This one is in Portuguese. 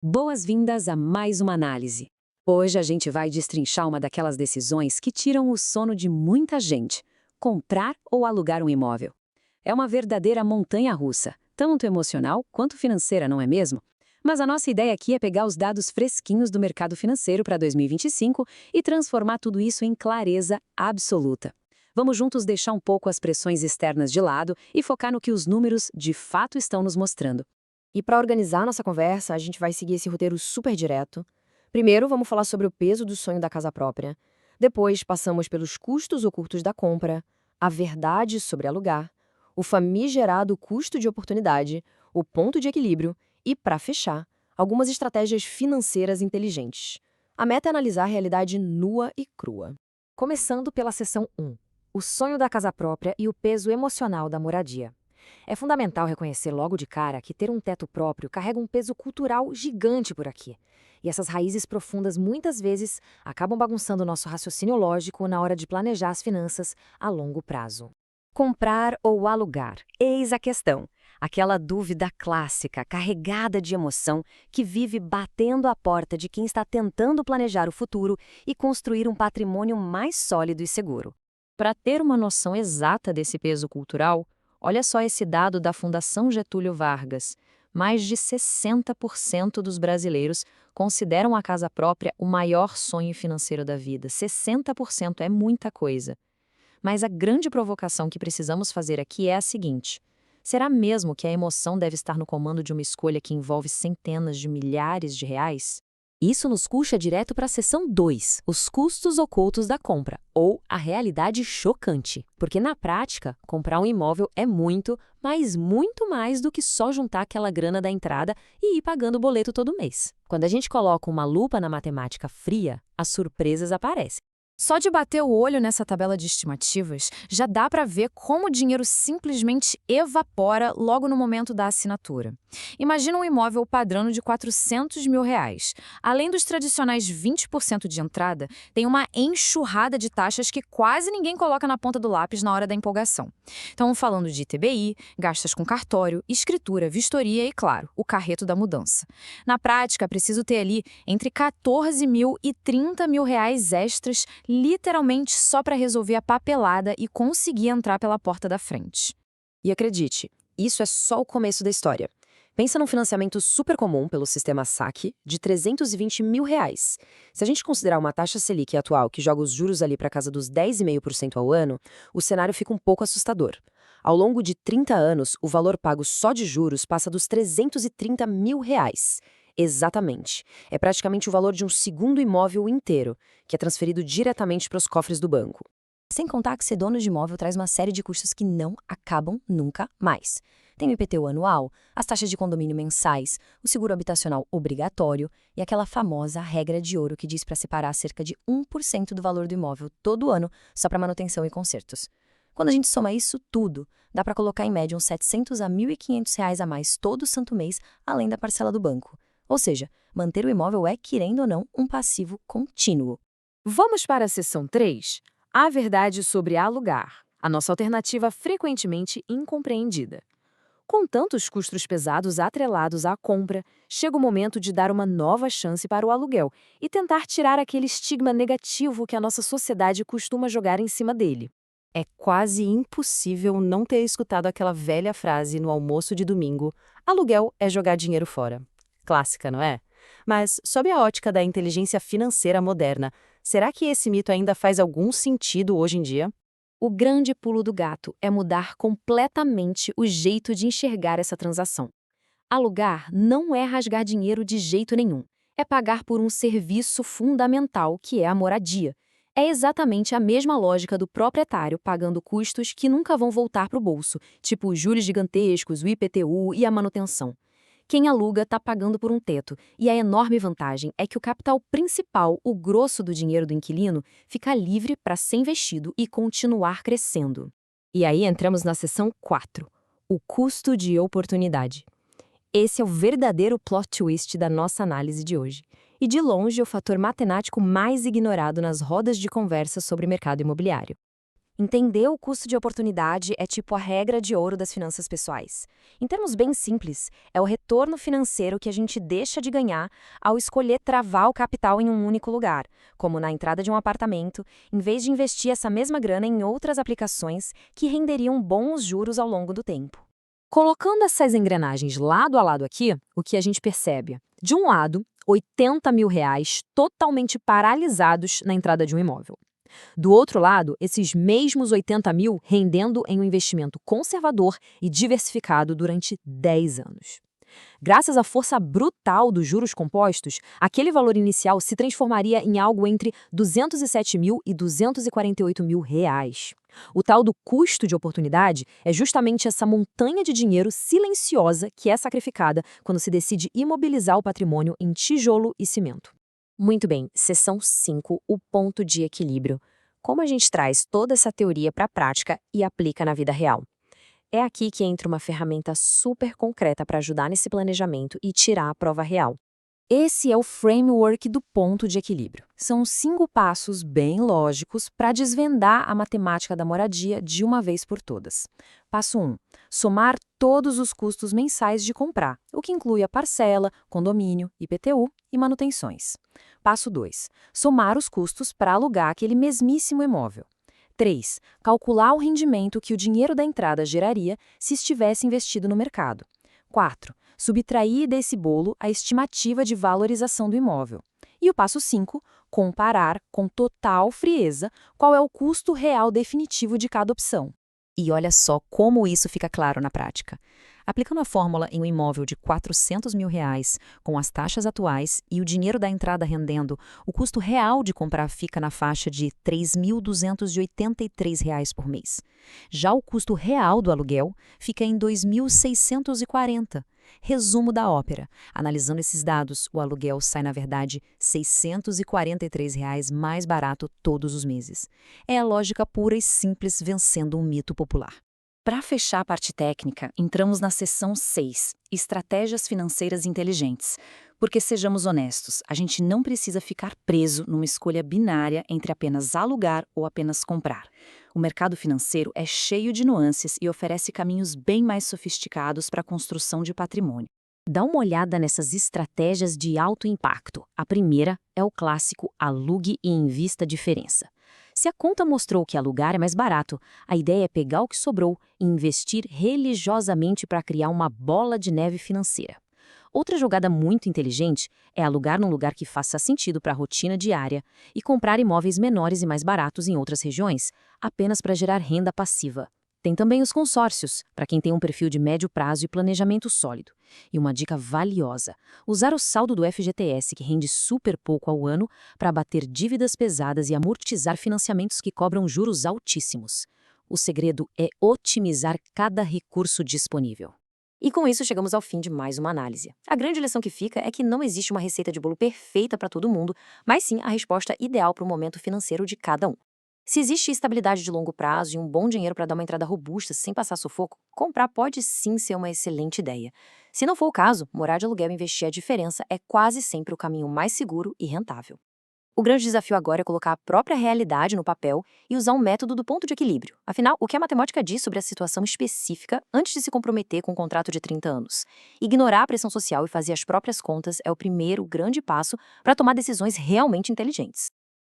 Boas-vindas a mais uma análise. Hoje a gente vai destrinchar uma daquelas decisões que tiram o sono de muita gente: comprar ou alugar um imóvel. É uma verdadeira montanha-russa, tanto emocional quanto financeira, não é mesmo? Mas a nossa ideia aqui é pegar os dados fresquinhos do mercado financeiro para 2025 e transformar tudo isso em clareza absoluta. Vamos juntos deixar um pouco as pressões externas de lado e focar no que os números de fato estão nos mostrando. E para organizar nossa conversa, a gente vai seguir esse roteiro super direto. Primeiro, vamos falar sobre o peso do sonho da casa própria. Depois, passamos pelos custos ocultos da compra, a verdade sobre alugar, o famigerado custo de oportunidade, o ponto de equilíbrio e, para fechar, algumas estratégias financeiras inteligentes. A meta é analisar a realidade nua e crua. Começando pela seção 1, o sonho da casa própria e o peso emocional da moradia. É fundamental reconhecer logo de cara que ter um teto próprio carrega um peso cultural gigante por aqui. E essas raízes profundas muitas vezes acabam bagunçando nosso raciocínio lógico na hora de planejar as finanças a longo prazo. Comprar ou alugar? Eis a questão. Aquela dúvida clássica, carregada de emoção, que vive batendo a porta de quem está tentando planejar o futuro e construir um patrimônio mais sólido e seguro. Para ter uma noção exata desse peso cultural, olha só esse dado da Fundação Getúlio Vargas. Mais de 60% dos brasileiros consideram a casa própria o maior sonho financeiro da vida. 60% é muita coisa. Mas a grande provocação que precisamos fazer aqui é a seguinte: será mesmo que a emoção deve estar no comando de uma escolha que envolve centenas de milhares de reais? Isso nos puxa direto para a seção 2, os custos ocultos da compra, ou a realidade chocante. Porque na prática, comprar um imóvel é muito, mas muito mais do que só juntar aquela grana da entrada e ir pagando o boleto todo mês. Quando a gente coloca uma lupa na matemática fria, as surpresas aparecem. Só de bater o olho nessa tabela de estimativas, já dá para ver como o dinheiro simplesmente evapora logo no momento da assinatura. Imagina um imóvel padrão de R$ 400 mil. Além dos tradicionais 20% de entrada, tem uma enxurrada de taxas que quase ninguém coloca na ponta do lápis na hora da empolgação. Então, falando de ITBI, gastos com cartório, escritura, vistoria e, claro, o carreto da mudança. Na prática, é preciso ter ali entre 14 mil e 30 mil reais extras, literalmente só para resolver a papelada e conseguir entrar pela porta da frente. E acredite, isso é só o começo da história. Pensa num financiamento super comum pelo sistema SAC de R$ 320 mil. Se a gente considerar uma taxa Selic atual que joga os juros ali para casa dos 10,5% ao ano, o cenário fica um pouco assustador. Ao longo de 30 anos, o valor pago só de juros passa dos R$ 330 mil. Exatamente. É praticamente o valor de um segundo imóvel inteiro, que é transferido diretamente para os cofres do banco. Sem contar que ser dono de imóvel traz uma série de custos que não acabam nunca mais. Tem o IPTU anual, as taxas de condomínio mensais, o seguro habitacional obrigatório e aquela famosa regra de ouro que diz para separar cerca de 1% do valor do imóvel todo ano só para manutenção e consertos. Quando a gente soma isso tudo, dá para colocar em média uns R$ 700 a R$ 1.500 a mais todo santo mês, além da parcela do banco. Ou seja, manter o imóvel é, querendo ou não, um passivo contínuo. Vamos para a seção 3, a verdade sobre alugar, a nossa alternativa frequentemente incompreendida. Com tantos custos pesados atrelados à compra, chega o momento de dar uma nova chance para o aluguel e tentar tirar aquele estigma negativo que a nossa sociedade costuma jogar em cima dele. É quase impossível não ter escutado aquela velha frase no almoço de domingo: aluguel é jogar dinheiro fora. Clássica, não é? Mas, sob a ótica da inteligência financeira moderna, será que esse mito ainda faz algum sentido hoje em dia? O grande pulo do gato é mudar completamente o jeito de enxergar essa transação. Alugar não é rasgar dinheiro de jeito nenhum. É pagar por um serviço fundamental, que é a moradia. É exatamente a mesma lógica do proprietário pagando custos que nunca vão voltar para o bolso, tipo os juros gigantescos, o IPTU e a manutenção. Quem aluga está pagando por um teto, e a enorme vantagem é que o capital principal, o grosso do dinheiro do inquilino, fica livre para ser investido e continuar crescendo. E aí entramos na seção 4, o custo de oportunidade. Esse é o verdadeiro plot twist da nossa análise de hoje. E de longe o fator matemático mais ignorado nas rodas de conversa sobre mercado imobiliário. Entender o custo de oportunidade é tipo a regra de ouro das finanças pessoais. Em termos bem simples, é o retorno financeiro que a gente deixa de ganhar ao escolher travar o capital em um único lugar, como na entrada de um apartamento, em vez de investir essa mesma grana em outras aplicações que renderiam bons juros ao longo do tempo. Colocando essas engrenagens lado a lado aqui, o que a gente percebe? De um lado, R$ 80.000 totalmente paralisados na entrada de um imóvel. Do outro lado, esses mesmos 80 mil rendendo em um investimento conservador e diversificado durante 10 anos. Graças à força brutal dos juros compostos, aquele valor inicial se transformaria em algo entre 207 mil e 248 mil reais. O tal do custo de oportunidade é justamente essa montanha de dinheiro silenciosa que é sacrificada quando se decide imobilizar o patrimônio em tijolo e cimento. Muito bem, seção 5, o ponto de equilíbrio. Como a gente traz toda essa teoria para a prática e aplica na vida real? É aqui que entra uma ferramenta super concreta para ajudar nesse planejamento e tirar a prova real. Esse é o framework do ponto de equilíbrio. São 5 passos bem lógicos para desvendar a matemática da moradia de uma vez por todas. Passo 1. Somar todos os custos mensais de comprar, o que inclui a parcela, condomínio, IPTU e manutenções. Passo 2. Somar os custos para alugar aquele mesmíssimo imóvel. 3. Calcular o rendimento que o dinheiro da entrada geraria se estivesse investido no mercado. 4. Subtrair desse bolo a estimativa de valorização do imóvel. E o passo 5, comparar com total frieza qual é o custo real definitivo de cada opção. E olha só como isso fica claro na prática. Aplicando a fórmula em um imóvel de R$ 400.000, com as taxas atuais e o dinheiro da entrada rendendo, o custo real de comprar fica na faixa de R$ 3.283 por mês. Já o custo real do aluguel fica em R$ 2.640. Resumo da ópera. Analisando esses dados, o aluguel sai, na verdade, R$ 643 mais barato todos os meses. É a lógica pura e simples vencendo um mito popular. Para fechar a parte técnica, entramos na seção 6, Estratégias Financeiras Inteligentes. Porque, sejamos honestos, a gente não precisa ficar preso numa escolha binária entre apenas alugar ou apenas comprar. O mercado financeiro é cheio de nuances e oferece caminhos bem mais sofisticados para a construção de patrimônio. Dá uma olhada nessas estratégias de alto impacto. A primeira é o clássico alugue e invista a diferença. Se a conta mostrou que alugar é mais barato, a ideia é pegar o que sobrou e investir religiosamente para criar uma bola de neve financeira. Outra jogada muito inteligente é alugar num lugar que faça sentido para a rotina diária e comprar imóveis menores e mais baratos em outras regiões, apenas para gerar renda passiva. Tem também os consórcios, para quem tem um perfil de médio prazo e planejamento sólido. E uma dica valiosa: usar o saldo do FGTS, que rende super pouco ao ano, para abater dívidas pesadas e amortizar financiamentos que cobram juros altíssimos. O segredo é otimizar cada recurso disponível. E com isso chegamos ao fim de mais uma análise. A grande lição que fica é que não existe uma receita de bolo perfeita para todo mundo, mas sim a resposta ideal para o momento financeiro de cada um. Se existe estabilidade de longo prazo e um bom dinheiro para dar uma entrada robusta sem passar sufoco, comprar pode sim ser uma excelente ideia. Se não for o caso, morar de aluguel e investir a diferença é quase sempre o caminho mais seguro e rentável. O grande desafio agora é colocar a própria realidade no papel e usar um método do ponto de equilíbrio. Afinal, o que a matemática diz sobre a situação específica antes de se comprometer com um contrato de 30 anos? Ignorar a pressão social e fazer as próprias contas é o primeiro grande passo para tomar decisões realmente inteligentes.